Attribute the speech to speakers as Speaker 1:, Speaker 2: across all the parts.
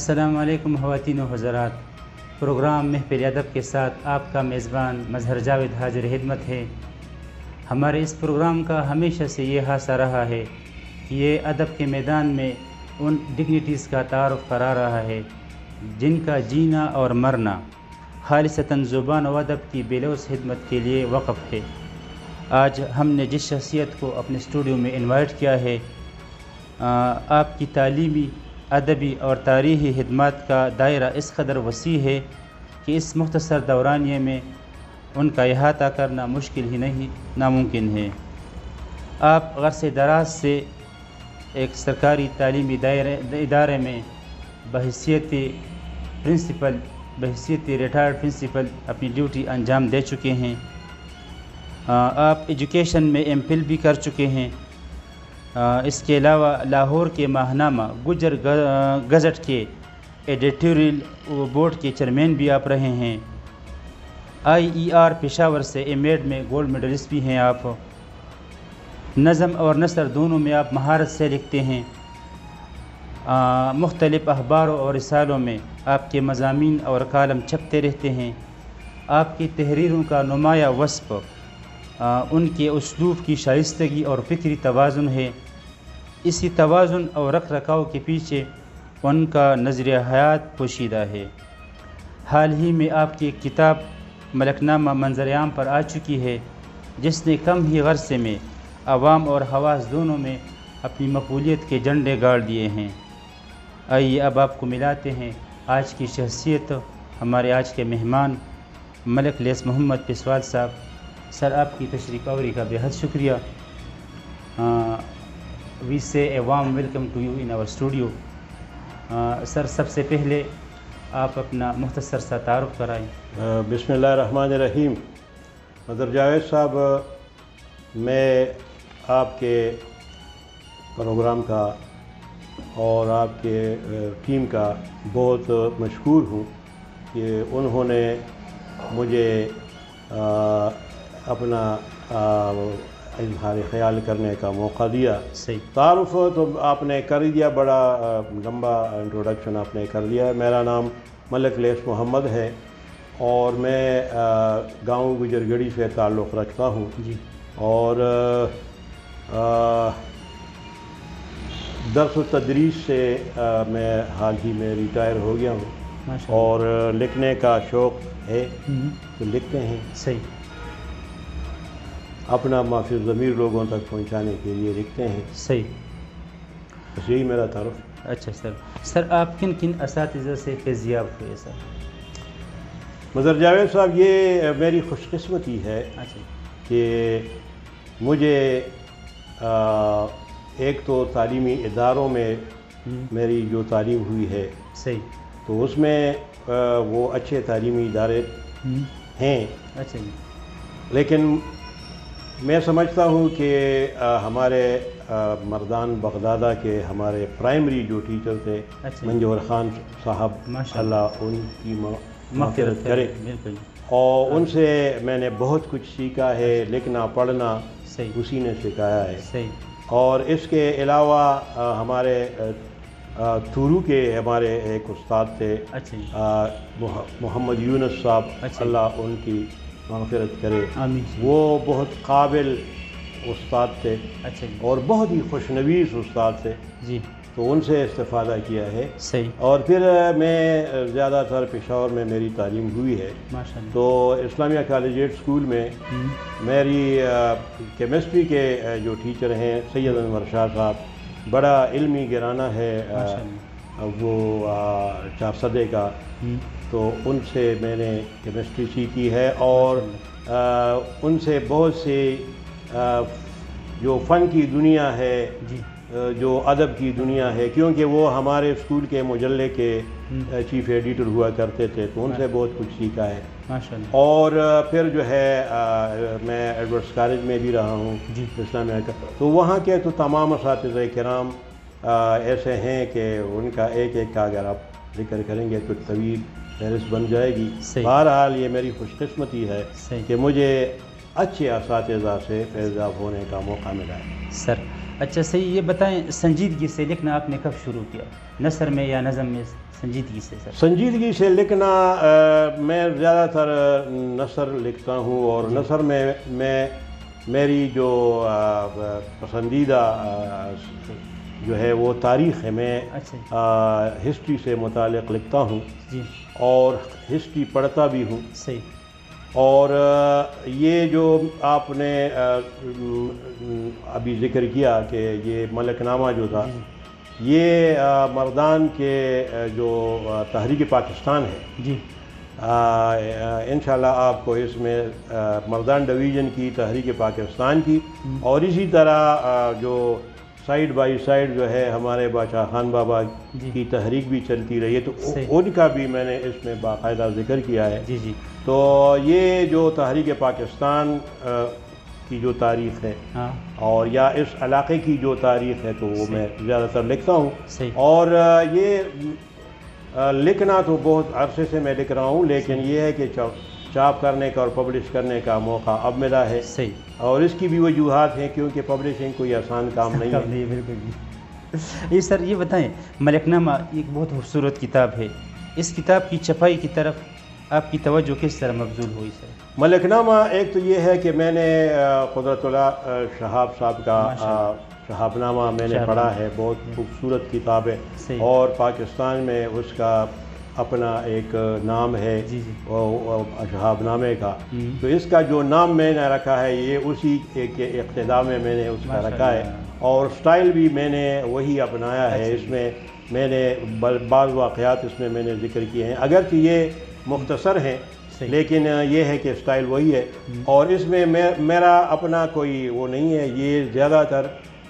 Speaker 1: السلام علیکم خواتین و حضرات، پروگرام محفل ادب کے ساتھ آپ کا میزبان مظہر جاوید حاضر خدمت ہے۔ ہمارے اس پروگرام کا ہمیشہ سے یہ خاصہ رہا ہے کہ یہ ادب کے میدان میں ان ڈگنیٹیز کا تعارف کرا رہا ہے جن کا جینا اور مرنا خالصتاً زبان و ادب کی بے لوث خدمت کے لیے وقف ہے۔ آج ہم نے جس شخصیت کو اپنے اسٹوڈیو میں انوائٹ کیا ہے، آپ کی تعلیمی، ادبی اور تاریخی خدمات کا دائرہ اس قدر وسیع ہے کہ اس مختصر دورانیے میں ان کا احاطہ کرنا مشکل ہی نہیں، ناممکن ہے۔ آپ عرصہ دراز سے ایک سرکاری تعلیمی ادارے میں بحیثیت ریٹائرڈ پرنسپل اپنی ڈیوٹی انجام دے چکے ہیں۔ آپ ایجوکیشن میں ایم فل بھی کر چکے ہیں۔ اس کے علاوہ لاہور کے ماہنامہ گجر گزٹ کے ایڈیٹوریل بورڈ کے چیئرمین بھی آپ رہے ہیں۔ IER پشاور سے ایم ایڈ میں گولڈ میڈلسٹ بھی ہیں آپ۔ نظم اور نثر دونوں میں آپ مہارت سے لکھتے ہیں۔ مختلف اخباروں اور رسالوں میں آپ کے مضامین اور کالم چھپتے رہتے ہیں۔ آپ کی تحریروں کا نمایاں وصف ان کے اسلوب کی شائستگی اور فکری توازن ہے۔ اسی توازن اور رکھ رکھاؤ کے پیچھے ان کا نظریہ حیات پوشیدہ ہے۔ حال ہی میں آپ کی ایک کتاب ملک نامہ منظر عام پر آ چکی ہے، جس نے کم ہی عرصے میں عوام اور خواص دونوں میں اپنی مقبولیت کے جھنڈے گاڑ دیے ہیں۔ آئیے اب آپ کو ملاتے ہیں آج کی شخصیت، ہمارے آج کے مہمان ملک لیث محمد پسوال صاحب۔ سر، آپ کی تشریف آوری کا بے حد شکریہ۔ We say a warm welcome to you in our studio. Sir, سب سے پہلے آپ اپنا مختصر سا تعارف کرائیں۔
Speaker 2: بسم اللہ الرحمن الرحیم۔ مظہر جاوید صاحب، میں آپ کے پروگرام کا اور آپ کے ٹیم کا بہت مشکور ہوں کہ انہوں نے مجھے اپنا اظہار خیال کرنے کا موقع دیا۔
Speaker 1: صحیح۔
Speaker 2: تعارف تو آپ نے کر دیا، بڑا لمبا انٹروڈکشن آپ نے کر دیا۔ میرا نام ملک لیث محمد ہے اور میں گاؤں گجر گڑھی سے تعلق رکھتا ہوں
Speaker 1: جی۔
Speaker 2: اور درس و تدریس سے میں حال ہی میں ریٹائر ہو گیا ہوں اور لکھنے کا شوق ہے تو لکھتے ہیں۔
Speaker 1: صحیح۔
Speaker 2: اپنا ما فی الضمیر لوگوں تک پہنچانے کے لیے لکھتے ہیں۔
Speaker 1: صحیح۔
Speaker 2: بس یہی میرا تعارف۔
Speaker 1: اچھا سر، آپ کن کن اساتذہ سے فیضیاب ہوئے سر؟
Speaker 2: مظہر جاوید صاحب، یہ میری خوش قسمتی ہے
Speaker 1: اچھا
Speaker 2: کہ مجھے ایک تو تعلیمی اداروں میں میری جو تعلیم ہوئی ہے،
Speaker 1: صحیح،
Speaker 2: تو اس میں وہ اچھے تعلیمی ادارے ہیں،
Speaker 1: اچھا جی،
Speaker 2: لیکن میں سمجھتا ہوں کہ ہمارے مردان بغدادہ کے ہمارے پرائمری جو ٹیچر تھے، منجور خان صاحب، اللہ ان کی مغفرت کرے،
Speaker 1: بالکل،
Speaker 2: اور ان سے میں نے بہت کچھ سیکھا ہے، لکھنا پڑھنا اسی نے سکھایا ہے۔
Speaker 1: صحیح۔
Speaker 2: اور اس کے علاوہ ہمارے تھورو کے ہمارے ایک استاد تھے، محمد یونس صاحب، اللہ ان کی مغفرت کرے، وہ بہت قابل استاد تھے اور بہت ہی خوشنویس استاد تھے
Speaker 1: جی،
Speaker 2: تو ان سے استفادہ کیا ہے۔
Speaker 1: صحیح۔
Speaker 2: اور پھر میں زیادہ تر پشاور میں میری تعلیم ہوئی ہے، تو اسلامیہ کالجیٹ اسکول میں میری کیمسٹری کے جو ٹیچر ہیں سید انور شاہ صاحب، بڑا علمی گرانہ ہے وہ 400 کا، تو ان سے میں نے کیمسٹری سیکھی ہے اور ان سے بہت سے جو فن کی دنیا ہے، جو ادب کی دنیا ہے، کیونکہ وہ ہمارے اسکول کے مجلے کے چیف ایڈیٹر ہوا کرتے تھے، تو ان سے بہت کچھ سیکھا ہے۔ اور پھر جو ہے میں ایڈورڈس کالج میں بھی رہا ہوں اسلامیہ کا، تو وہاں کے تو تمام اساتذہ کرام ایسے ہیں کہ ان کا ایک ایک کا اگر آپ ذکر کریں گے تو طویل فہرست بن جائے گی۔ بہرحال یہ میری خوش قسمتی ہے کہ مجھے اچھے اساتذہ سے فیضیاب ہونے کا موقع ملا ہے۔
Speaker 1: سر، اچھا صحیح، یہ بتائیں سنجیدگی سے لکھنا آپ نے کب شروع کیا، نثر میں یا نظم میں؟ سنجیدگی سے سر؟
Speaker 2: سنجیدگی سے لکھنا، میں زیادہ تر نثر لکھتا ہوں، اور نثر میں میری جو پسندیدہ جو ہے وہ تاریخ ہے. میں ہسٹری سے متعلق لکھتا ہوں
Speaker 1: جی،
Speaker 2: اور ہسٹری پڑھتا بھی ہوں.
Speaker 1: صحیح.
Speaker 2: اور یہ جو آپ نے ابھی ذکر کیا کہ یہ ملک نامہ جو تھا، یہ مردان کے جو تحریک پاکستان ہے
Speaker 1: جی،
Speaker 2: انشاءاللہ آپ کو اس میں مردان ڈویژن کی تحریک پاکستان کی، اور اسی طرح جو سائیڈ بائی سائیڈ جو ہے ہمارے بادشاہ خان بابا کی تحریک بھی چلتی رہی ہے، تو ان کا بھی میں نے اس میں باقاعدہ ذکر کیا ہے.
Speaker 1: جی جی.
Speaker 2: تو یہ جو تحریک پاکستان کی جو تاریخ ہے اور یا اس علاقے کی جو تاریخ ہے، تو وہ میں زیادہ تر لکھتا ہوں. اور یہ لکھنا تو بہت عرصے سے میں لکھ رہا ہوں، لیکن یہ ہے کہ چاپ کرنے کا اور پبلش کرنے کا موقع اب ملا ہے. اور اس کی بھی وجوہات ہیں، کیونکہ پبلشنگ کوئی آسان کام نہیں ہے.
Speaker 1: بالکل. یہ سر یہ بتائیں، ملک نامہ ایک بہت خوبصورت کتاب ہے، اس کتاب کی چھپائی کی طرف آپ کی توجہ کس طرح مبذول ہوئی سر؟
Speaker 2: ملک نامہ ایک تو یہ ہے کہ میں نے قدرت اللہ شہاب صاحب کا شہاب نامہ میں نے پڑھا ہے، بہت خوبصورت کتاب ہے، اور پاکستان میں اس کا اپنا ایک نام ہے شہاب نامے کا. تو اس کا جو نام میں نے رکھا ہے یہ اسی کے اقتدا میں نے اس کا رکھا ہے، اور سٹائل بھی میں نے وہی اپنایا ہے. اس میں میں نے بعض واقعات اس میں نے ذکر کیے ہیں، اگرچہ یہ مختصر ہیں لیکن یہ ہے کہ سٹائل وہی ہے. اور اس میں میرا اپنا کوئی وہ نہیں ہے، یہ زیادہ تر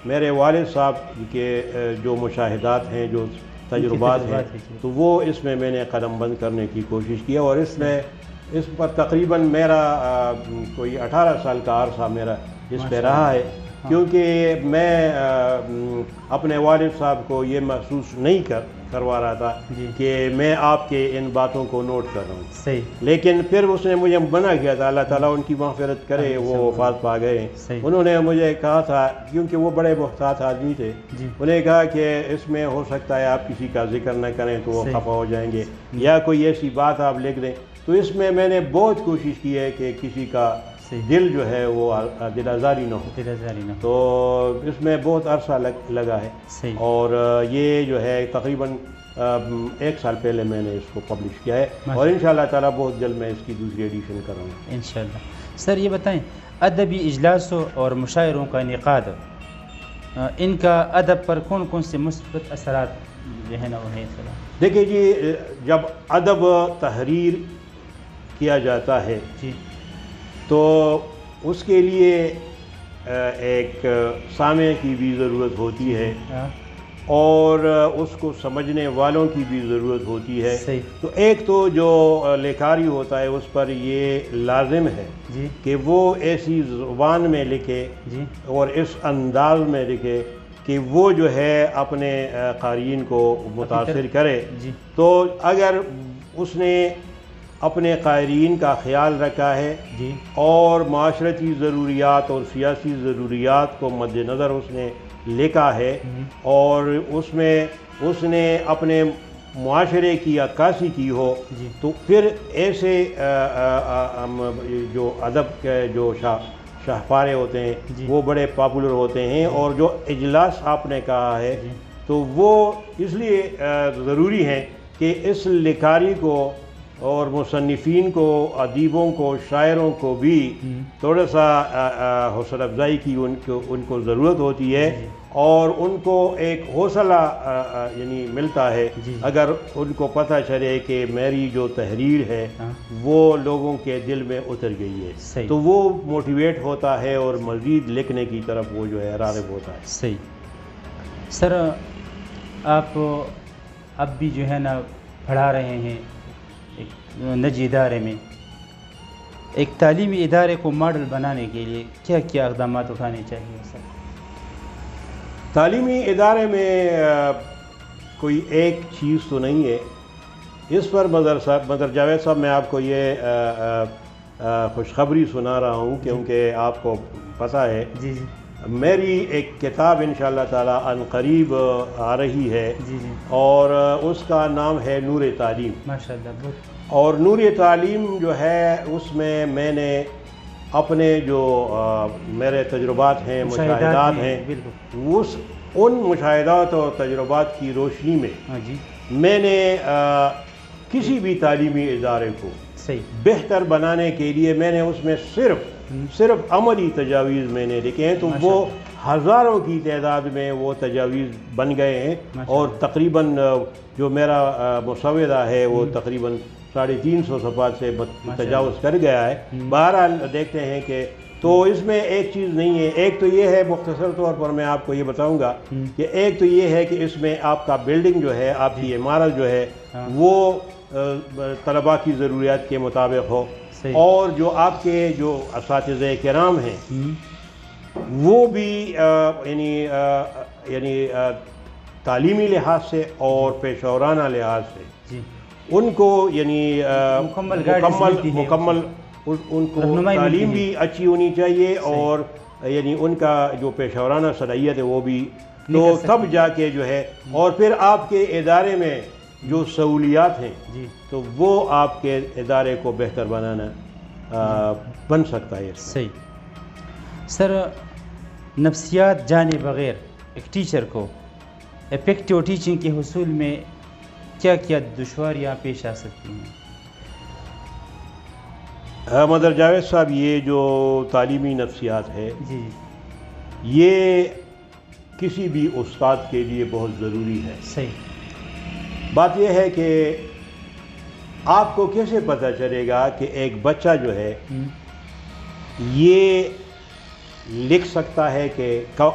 Speaker 2: میرے والد صاحب کے جو مشاہدات ہیں، جو تجربات ہیں، تو وہ اس میں نے قدم بند کرنے کی کوشش کیا. اور اس پر تقریباً میرا کوئی 18 سال کا عرصہ میرا اس پہ رہا ہے، کیونکہ میں اپنے والد صاحب کو یہ محسوس نہیں کروا رہا تھا کہ میں آپ کے ان باتوں کو نوٹ کر رہا ہوں. لیکن پھر اس نے مجھے منع کیا تھا، اللہ تعالیٰ ان کی مغفرت کرے، وہ وفات پا گئے. انہوں نے مجھے کہا تھا، کیونکہ وہ بڑے محتاط آدمی تھے، انہوں نے کہا کہ اس میں ہو سکتا ہے آپ کسی کا ذکر نہ کریں تو وہ خفا ہو جائیں گے، یا کوئی ایسی بات آپ لکھ دیں. تو اس میں نے بہت کوشش کی ہے کہ کسی کا دل جو ہے وہ دل آزاری نہ ہو. تو اس میں بہت عرصہ لگا ہے، اور یہ جو ہے تقریباً 1 سال پہلے میں نے اس کو پبلش کیا ہے، اور انشاءاللہ تعالیٰ بہت جلد میں اس کی دوسری ایڈیشن کروں گا
Speaker 1: انشاءاللہ. سر یہ بتائیں، ادبی اجلاسوں اور مشاعروں کا انعقاد، ان کا ادب پر کون کون سے مثبت اثرات جو ہے نا وہ ہیں؟
Speaker 2: دیکھیے جی، جب ادب تحریر کیا جاتا ہے تو اس کے لیے ایک سامع کی بھی ضرورت ہوتی ہے، اور اس کو سمجھنے والوں کی بھی ضرورت ہوتی ہے. تو ایک تو جو لکھاری ہوتا ہے اس پر یہ لازم ہے کہ وہ ایسی زبان میں لکھے اور اس انداز میں لکھے کہ وہ جو ہے اپنے قارئین کو متاثر کرے. تو اگر اس نے اپنے قارئین کا خیال رکھا ہے اور معاشرتی ضروریات اور سیاسی ضروریات کو مد نظر اس نے لکھا ہے، اور اس میں اس نے اپنے معاشرے کی عکاسی کی ہو، تو پھر ایسے جو ادب کے جو شاہکارے ہوتے ہیں وہ بڑے پاپولر ہوتے ہیں. اور جو اجلاس آپ نے کہا ہے تو وہ اس لیے ضروری ہے کہ اس لکھاری کو اور مصنفین کو، ادیبوں کو، شاعروں کو بھی تھوڑا سا حوصلہ افزائی کی ان کو ضرورت ہوتی ہے، اور ان کو ایک حوصلہ یعنی ملتا ہے اگر ان کو پتہ چلے کہ میری جو تحریر ہے وہ لوگوں کے دل میں اتر گئی ہے، تو وہ موٹیویٹ ہوتا ہے اور مزید لکھنے کی طرف وہ جو ہے راغب ہوتا ہے.
Speaker 1: صحیح. سر آپ اب بھی جو ہے نا پڑھا رہے ہیں ایک نجی ادارے میں، ایک تعلیمی ادارے کو ماڈل بنانے کے لیے کیا کیا اقدامات اٹھانے چاہیے سر؟
Speaker 2: تعلیمی ادارے میں کوئی ایک چیز تو نہیں ہے. اس پر مدر جاوید صاحب میں آپ کو یہ خوشخبری سنا رہا ہوں، کیونکہ آپ کو پتہ ہے میری ایک کتاب انشاءاللہ تعالی ان قریب آ رہی ہے
Speaker 1: جی جی
Speaker 2: اور اس کا نام ہے نور تعلیم
Speaker 1: ماشاءاللہ بہت
Speaker 2: اور نور تعلیم جو ہے اس میں نے اپنے جو میرے تجربات ہیں مشاہدات ہیں ان مشاہدات اور تجربات کی روشنی میں
Speaker 1: جی
Speaker 2: میں نے کسی بھی تعلیمی ادارے کو بہتر بنانے کے لیے میں نے اس میں صرف عملی تجاویز میں نے لکھے ہیں تو وہ ہزاروں کی تعداد میں وہ تجاویز بن گئے ہیں اور تقریباً جو میرا مسودہ ہے وہ تقریباً 350 صفحات سے تجاوز کر گیا ہے۔ بہرحال دیکھتے ہیں کہ تو اس میں ایک چیز نہیں ہے، ایک تو یہ ہے مختصر طور پر میں آپ کو یہ بتاؤں گا کہ ایک تو یہ ہے کہ اس میں آپ کا بلڈنگ جو ہے آپ کی عمارت جو ہے وہ طلباء کی ضروریات کے مطابق ہو اور جو آپ کے جو اساتذہ کرام ہیں وہ بھی یعنی تعلیمی لحاظ سے اور پیشہ ورانہ لحاظ سے ان کو یعنی مکمل ان کو تعلیم بھی اچھی ہونی چاہیے اور یعنی ان کا جو پیشہ ورانہ صلاحیت ہے وہ بھی تو تب جا کے جو ہے اور پھر آپ کے ادارے میں جو سہولیات ہیں تو وہ آپ کے ادارے کو بہتر بنانا بن سکتا ہے۔
Speaker 1: صحیح سر، نفسیات جانے بغیر ایک ٹیچر کو افیکٹو ٹیچنگ کے حصول میں کیا کیا دشواریاں پیش آ سکتی ہیں؟
Speaker 2: مدر جاوید صاحب، یہ جو تعلیمی نفسیات ہے یہ کسی بھی استاد کے لیے بہت ضروری ہے۔
Speaker 1: صحیح
Speaker 2: بات یہ ہے کہ آپ کو کیسے پتہ چلے گا کہ ایک بچہ جو ہے یہ لکھ سکتا ہے کہ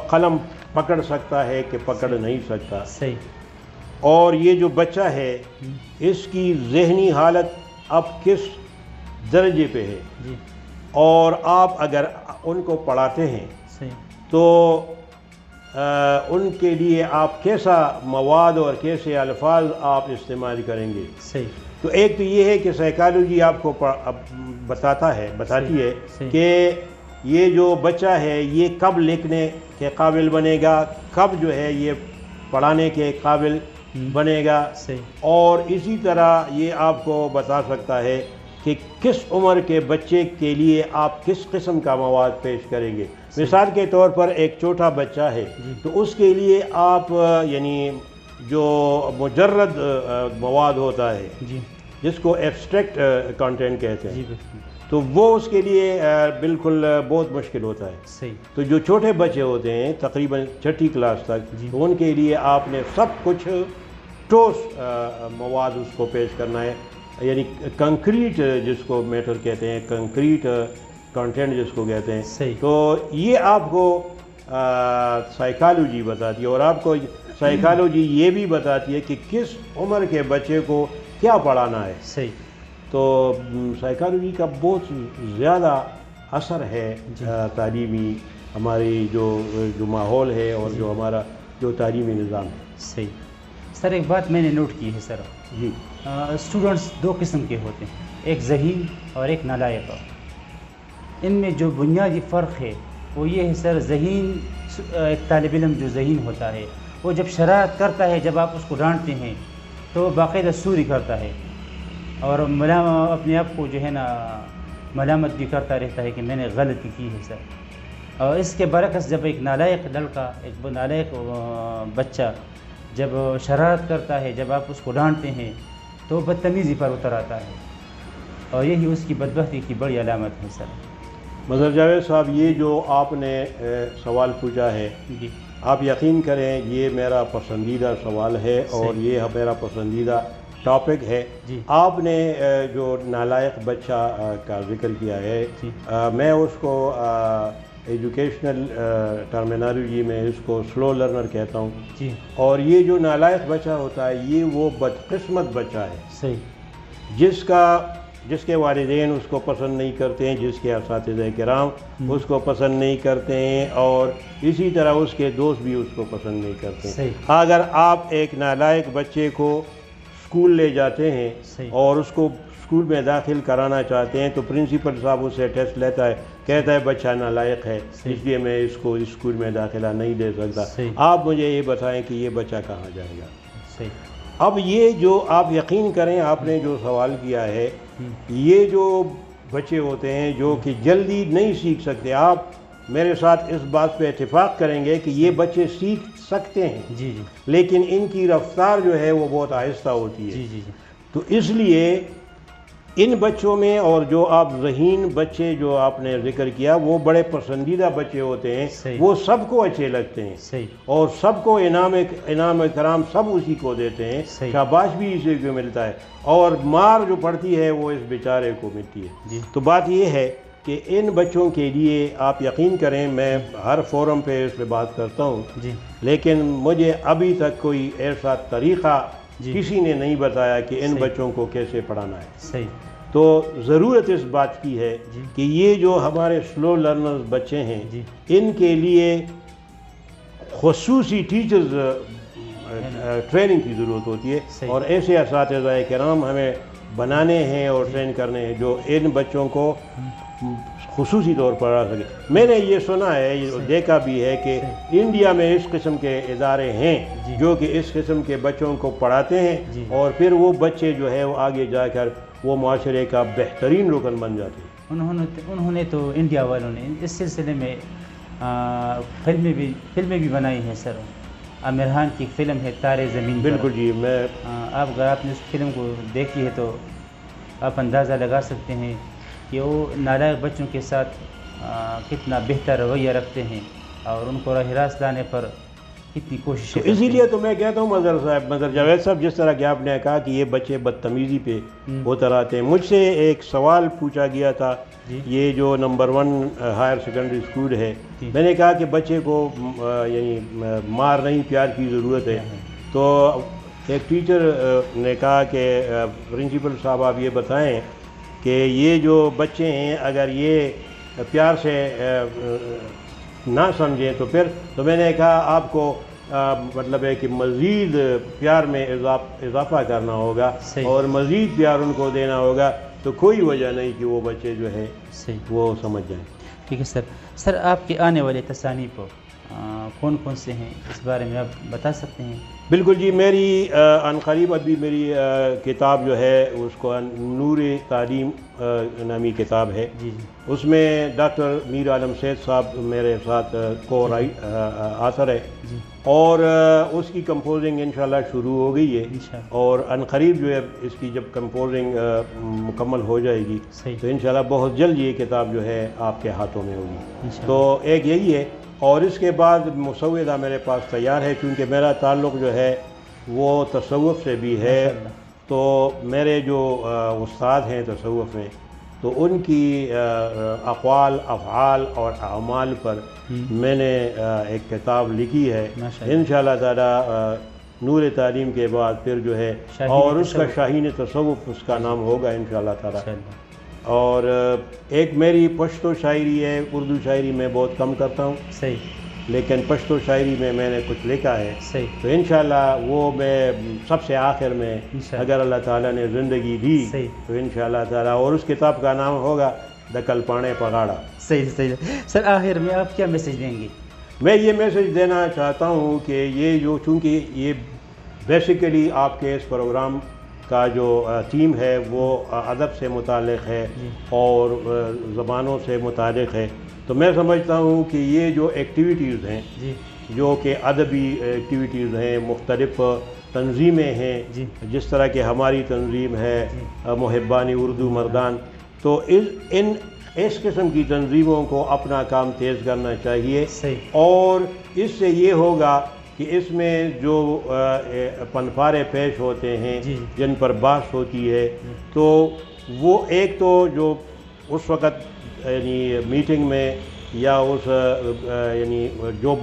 Speaker 2: قلم پکڑ سکتا ہے کہ پکڑ نہیں سکتا؟
Speaker 1: صحیح۔
Speaker 2: اور یہ جو بچہ ہے اس کی ذہنی حالت اب کس درجے پہ ہے اور آپ اگر ان کو پڑھاتے ہیں تو ان کے لیے آپ کیسا مواد اور کیسے الفاظ آپ استعمال کریں گے؟ تو ایک تو یہ ہے کہ سائیکالوجی آپ کو بتاتی ہے کہ یہ جو بچہ ہے یہ کب لکھنے کے قابل بنے گا، کب جو ہے یہ پڑھانے کے قابل بنے گا، اور اسی طرح یہ آپ کو بتا سکتا ہے کہ کس عمر کے بچے کے لیے آپ کس قسم کا مواد پیش کریں گے۔ مثال کے طور پر ایک چھوٹا بچہ ہے تو اس کے لیے آپ یعنی جو مجرد مواد ہوتا ہے جس کو ایبسٹریکٹ کنٹینٹ کہتے ہیں تو وہ اس کے لیے بالکل بہت مشکل ہوتا ہے۔ تو جو چھوٹے بچے ہوتے ہیں تقریباً 6ٹھی کلاس تک تو ان کے لیے آپ نے سب کچھ ٹھوس مواد اس کو پیش کرنا ہے، یعنی کنکریٹ جس کو میٹر کہتے ہیں، کنکریٹ کنٹینٹ جس کو کہتے ہیں۔ تو یہ آپ کو سائیکالوجی بتاتی ہے اور آپ کو سائیکالوجی یہ بھی بتاتی ہے کہ کس عمر کے بچے کو کیا پڑھانا ہے۔ تو سائیکالوجی کا بہت زیادہ اثر ہے تعلیمی ہماری جو ماحول ہے اور جو ہمارا جو تعلیمی نظام ہے۔
Speaker 1: صحیح سر، ایک بات میں نے نوٹ کی ہے سر، اسٹوڈنٹس 2 قسم کے ہوتے ہیں، ایک ذہین اور ایک نالائق۔ ان میں جو بنیادی فرق ہے وہ یہ ہے سر، ذہین ایک طالب علم جو ذہین ہوتا ہے وہ جب شرارت کرتا ہے، جب آپ اس کو ڈانٹتے ہیں تو باقاعدہ سوری کرتا ہے اور اپنے آپ کو جو ہے نا ملامت بھی کرتا رہتا ہے کہ میں نے غلطی کی ہے سر۔ اور اس کے برعکس جب ایک نالائق لڑکا، ایک نالائق بچہ جب شرارت کرتا ہے، جب آپ اس کو ڈانٹتے ہیں تو بدتمیزی پر اتر آتا ہے اور یہی اس کی بدبختی کی بڑی علامت ہے سر۔
Speaker 2: مظہر جاوید صاحب، یہ جو آپ نے سوال پوچھا ہے آپ یقین کریں یہ میرا پسندیدہ سوال ہے اور یہ میرا پسندیدہ ٹاپک ہے۔ آپ نے جو نالائق بچہ کا ذکر کیا ہے، میں اس کو ایجوکیشنل ٹرمینالوجی میں اس کو سلو لرنر کہتا ہوں، اور یہ جو نالائق بچہ ہوتا ہے یہ وہ بدقسمت بچہ ہے جس کے والدین اس کو پسند نہیں کرتے ہیں، جس کے اساتذہ کرام اس کو پسند نہیں کرتے ہیں، اور اسی طرح اس کے دوست بھی اس کو پسند نہیں کرتے ہیں۔ اگر آپ ایک نالائق بچے کو اسکول لے جاتے ہیں اور اس کو اسکول میں داخل کرانا چاہتے ہیں تو پرنسپل صاحب اس سے ٹیسٹ لیتا ہے، کہتا ہے بچہ نالائق ہے، اس لیے میں اس کو اسکول میں داخلہ نہیں دے سکتا۔ آپ مجھے یہ بتائیں کہ یہ بچہ کہاں جائے گا؟ اب یہ جو آپ یقین کریں، آپ نے جو سوال کیا ہے، یہ جو بچے ہوتے ہیں جو کہ جلدی نہیں سیکھ سکتے، آپ میرے ساتھ اس بات پہ اتفاق کریں گے کہ یہ بچے سیکھ سکتے ہیں، لیکن ان کی رفتار جو ہے وہ بہت آہستہ ہوتی ہے۔ تو اس لیے ان بچوں میں، اور جو آپ ذہین بچے جو آپ نے ذکر کیا، وہ بڑے پسندیدہ بچے ہوتے ہیں، وہ سب کو اچھے لگتے ہیں اور سب کو انعام کرام سب اسی کو دیتے ہیں، شاباش بھی اسی کو ملتا ہے، اور مار جو پڑتی ہے وہ اس بیچارے کو ملتی ہے۔ تو بات یہ ہے کہ ان بچوں کے لیے آپ یقین کریں، میں ہر فورم پہ اس پہ بات کرتا ہوں، لیکن مجھے ابھی تک کوئی ایسا طریقہ کسی نے نہیں بتایا کہ ان بچوں کو کیسے پڑھانا ہے۔ تو ضرورت اس بات کی ہے کہ یہ جو ہمارے سلو لرنرز بچے ہیں، ان کے لیے خصوصی ٹیچرز ٹریننگ کی ضرورت ہوتی ہے، اور ایسے اساتذہ کرام ہمیں بنانے ہیں اور ٹرین کرنے ہیں جو ان بچوں کو خصوصی طور پر پڑھا سکے۔ میں نے یہ سنا ہے، دیکھا بھی ہے کہ انڈیا میں اس قسم کے ادارے ہیں جو کہ اس قسم کے بچوں کو پڑھاتے ہیں، اور پھر وہ بچے جو ہے وہ آگے جا کر وہ معاشرے کا بہترین رکن بن جاتے ہیں۔
Speaker 1: انہوں نے تو انڈیا والوں نے اس سلسلے میں فلمیں بھی بنائی ہیں سر۔ عامر خان کی فلم ہے تارے زمین پر۔
Speaker 2: بالکل جی،
Speaker 1: اگر آپ نے اس فلم کو دیکھی ہے تو آپ اندازہ لگا سکتے ہیں کہ وہ نالائق بچوں کے ساتھ کتنا بہتر رویہ رکھتے ہیں اور ان کو راہ راست لانے پر کتنی کوشش کرتے ہیں۔
Speaker 2: اسی لیے تو میں کہتا ہوں مظہر جاوید صاحب، جس طرح کہ آپ نے کہا کہ یہ بچے بدتمیزی پہ اتر آتے ہیں، مجھ سے ایک سوال پوچھا گیا تھا، یہ جو نمبر 1 ہائر سیکنڈری اسکول ہے، میں نے کہا کہ بچے کو یعنی مار نہیں، پیار کی ضرورت ہے، تو ایک ٹیچر نے کہا کہ پرنسپل صاحب آپ یہ بتائیں کہ یہ جو بچے ہیں اگر یہ پیار سے نہ سمجھیں تو پھر، تو میں نے کہا آپ کو مطلب ہے کہ مزید پیار میں اضافہ کرنا ہوگا اور مزید پیار ان کو دینا ہوگا، تو کوئی وجہ نہیں کہ وہ بچے جو ہے وہ سمجھ جائیں۔
Speaker 1: ٹھیک ہے سر، آپ کے آنے والے تصانیف کون کون سے ہیں، اس بارے میں آپ بتا سکتے ہیں؟
Speaker 2: بالکل جی، میری عنقریب ابھی میری کتاب جو ہے اس کو نور تعلیم نامی کتاب ہے، اس میں ڈاکٹر میر عالم سید صاحب میرے ساتھ کو آثر ہے، اور اس کی کمپوزنگ انشاءاللہ شروع ہو گئی ہے، اور عنقریب جو ہے اس کی جب کمپوزنگ مکمل ہو جائے گی تو انشاءاللہ بہت جلد یہ کتاب جو ہے آپ کے ہاتھوں میں ہوگی۔ تو ایک یہی ہے، اور اس کے بعد مسودہ میرے پاس تیار ہے، کیونکہ میرا تعلق جو ہے وہ تصوف سے بھی ہے، تو میرے جو استاد ہیں تصوف میں، تو ان کی اقوال، افعال اور اعمال پر میں نے ایک کتاب لکھی ہے، انشاءاللہ تعالی نور تعلیم کے بعد پھر جو ہے، اور اس کا شاہین تصوف اس کا نام ہوگا انشاءاللہ تعالی۔ اور ایک میری پشتو شاعری ہے، اردو شاعری میں بہت کم کرتا ہوں، لیکن پشتو شاعری میں نے کچھ لکھا ہے، تو انشاءاللہ وہ میں سب سے آخر میں اگر اللہ تعالیٰ نے زندگی دی تو انشاءاللہ تعالیٰ، اور اس کتاب کا نام ہوگا دکل پانے پگاڑا۔
Speaker 1: صحیح سر، آخر میں آپ کیا میسج دیں گے؟
Speaker 2: میں یہ میسج دینا چاہتا ہوں کہ یہ جو، چونکہ یہ بیسیکلی آپ کے اس پروگرام کا جو تھیم ہے وہ ادب سے متعلق ہے اور زبانوں سے متعلق ہے، تو میں سمجھتا ہوں کہ یہ جو ایکٹیویٹیز ہیں جو کہ ادبی ایکٹیویٹیز ہیں، مختلف تنظیمیں ہیں، جس طرح کہ ہماری تنظیم ہے محبان اردو مردان، تو اس قسم کی تنظیموں کو اپنا کام تیز کرنا چاہیے، اور اس سے یہ ہوگا کہ اس میں جو پنپارے پیش ہوتے ہیں جن پر بحث ہوتی ہے، تو وہ ایک تو جو اس وقت یعنی میٹنگ میں یا اس یعنی جو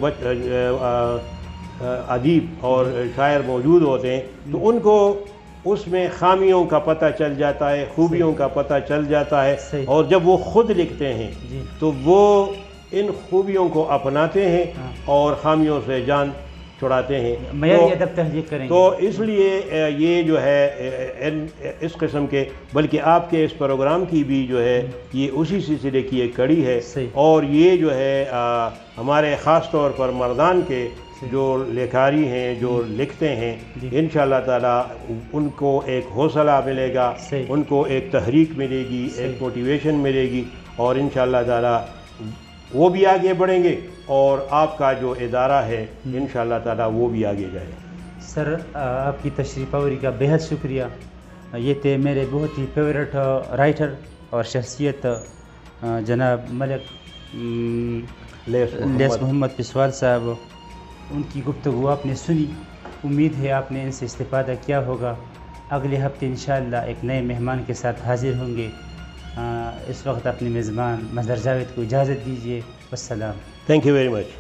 Speaker 2: ادیب اور شاعر موجود ہوتے ہیں تو ان کو اس میں خامیوں کا پتہ چل جاتا ہے، خوبیوں کا پتہ چل جاتا ہے، اور جب وہ خود لکھتے ہیں تو وہ ان خوبیوں کو اپناتے ہیں اور خامیوں سے جان چھڑاتے ہیں
Speaker 1: معیاری ادب تحقیق کریں گے
Speaker 2: تو اس لیے یہ جو ہے اس قسم کے بلکہ آپ کے اس پروگرام کی بھی جو ہے یہ اسی سلسلے کی ایک کڑی ہے اور یہ جو ہے ہمارے خاص طور پر مردان کے جو لکھاری ہیں جو لکھتے ہیں انشاءاللہ تعالیٰ ان کو ایک حوصلہ ملے گا ان کو ایک تحریک ملے گی ایک موٹیویشن ملے گی اور انشاءاللہ تعالیٰ وہ بھی آگے بڑھیں گے اور آپ کا جو ادارہ ہے انشاءاللہ تعالیٰ وہ بھی آگے جائے.
Speaker 1: سر آپ کی تشریف آوری کا بہت شکریہ. یہ تھے میرے بہت ہی فیورٹ رائٹر اور شخصیت جناب ملک لیس محمد پسوال صاحب. ان کی گفتگو آپ نے سنی, امید ہے آپ نے ان سے استفادہ کیا ہوگا. اگلے ہفتے انشاءاللہ ایک نئے مہمان کے ساتھ حاضر ہوں گے. اس وقت اپنے میزبان مظہر جاوید کو اجازت دیجیے. والسلام.
Speaker 2: Thank you very much.